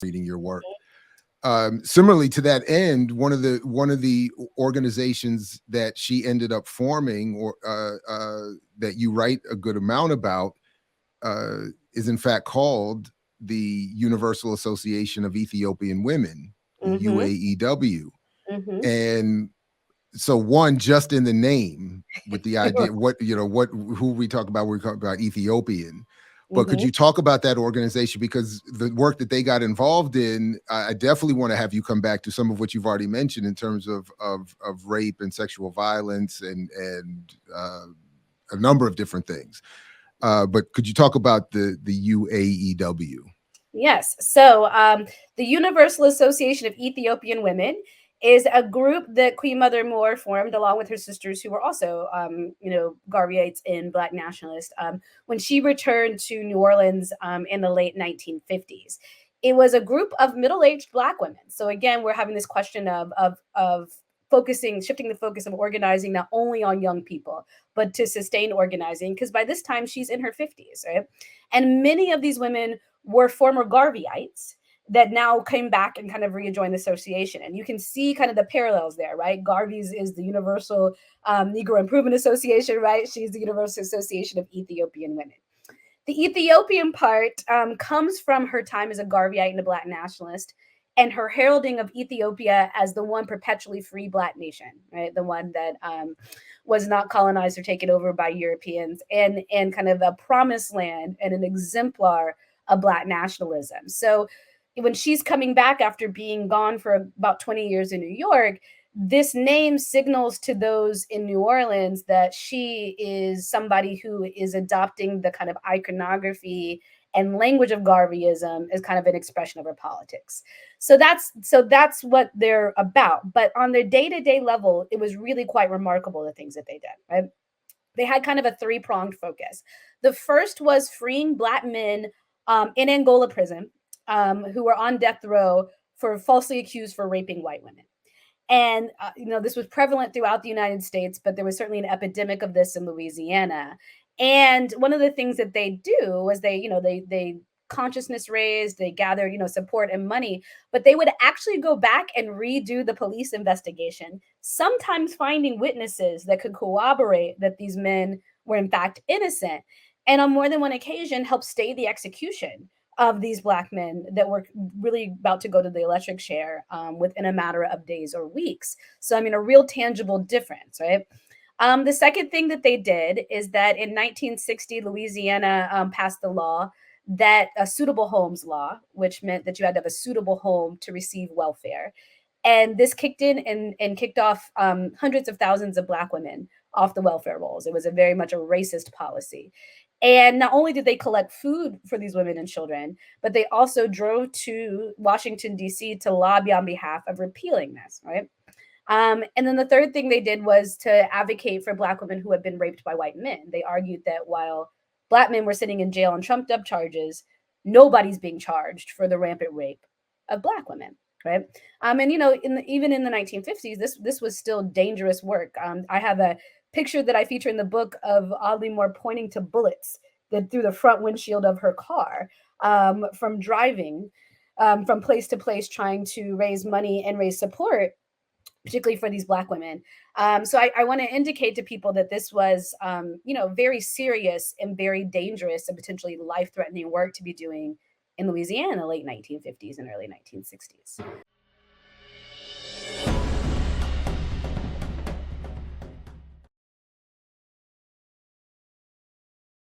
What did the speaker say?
reading your work. Similarly to that end, one of the organizations that she ended up forming, or that you write a good amount about, is in fact called the Universal Association of Ethiopian Women, the Mm-hmm. UAEW. Mm-hmm. And so, one, just in the name, with the idea, who we talk about, we talk about Ethiopian. But could Mm-hmm. you talk about that organization? Because the work that they got involved in, I definitely want to have you come back to some of what you've already mentioned in terms of rape and sexual violence and a number of different things. But could you talk about the UAEW? Yes. So the Universal Association of Ethiopian Women is a group that Queen Mother Moore formed along with her sisters, who were also, Garveyites and Black nationalists, when she returned to New Orleans in the late 1950s. It was a group of middle-aged Black women. So again, we're having this question of focusing, shifting the focus of organizing not only on young people, but to sustain organizing, because by this time she's in her 50s, right? And many of these women were former Garveyites that now came back and kind of rejoined the association. And you can see kind of the parallels there, right? Garvey's is the Universal Negro Improvement Association, right? She's the Universal Association of Ethiopian Women. The Ethiopian part comes from her time as a Garveyite and a Black nationalist, and her heralding of Ethiopia as the one perpetually free Black nation, right? The one that was not colonized or taken over by Europeans, and kind of a promised land and an exemplar of Black nationalism. So when she's coming back after being gone for about 20 years in New York, this name signals to those in New Orleans that she is somebody who is adopting the kind of iconography and language of Garveyism as kind of an expression of her politics. So that's what they're about. But on their day-to-day level, it was really quite remarkable the things that they did, right? They had kind of a three-pronged focus. The first was freeing Black men in Angola prison, who were on death row for falsely accused for raping white women. And this was prevalent throughout the United States, but there was certainly an epidemic of this in Louisiana. And one of the things that they do was they consciousness raised, they gathered support and money, but they would actually go back and redo the police investigation, sometimes finding witnesses that could corroborate that these men were in fact innocent, and on more than one occasion help stay the execution of these Black men that were really about to go to the electric chair within a matter of days or weeks. So, I mean, a real tangible difference, right? The second thing that they did is that in 1960, Louisiana passed the law that a suitable homes law, which meant that you had to have a suitable home to receive welfare. And this kicked in and kicked off hundreds of thousands of Black women off the welfare rolls. It was a very much a racist policy. And not only did they collect food for these women and children, but they also drove to Washington, D.C. to lobby on behalf of repealing this, right? And then the third thing they did was to advocate for Black women who had been raped by white men. They argued that while Black men were sitting in jail on trumped up charges, nobody's being charged for the rampant rape of Black women, right? And even in the 1950s, this was still dangerous work. I have a picture that I feature in the book of Audley Moore pointing to bullets that through the front windshield of her car from driving from place to place, trying to raise money and raise support, particularly for these Black women. So I want to indicate to people that this was, very serious and very dangerous and potentially life-threatening work to be doing in Louisiana in the late 1950s and early 1960s.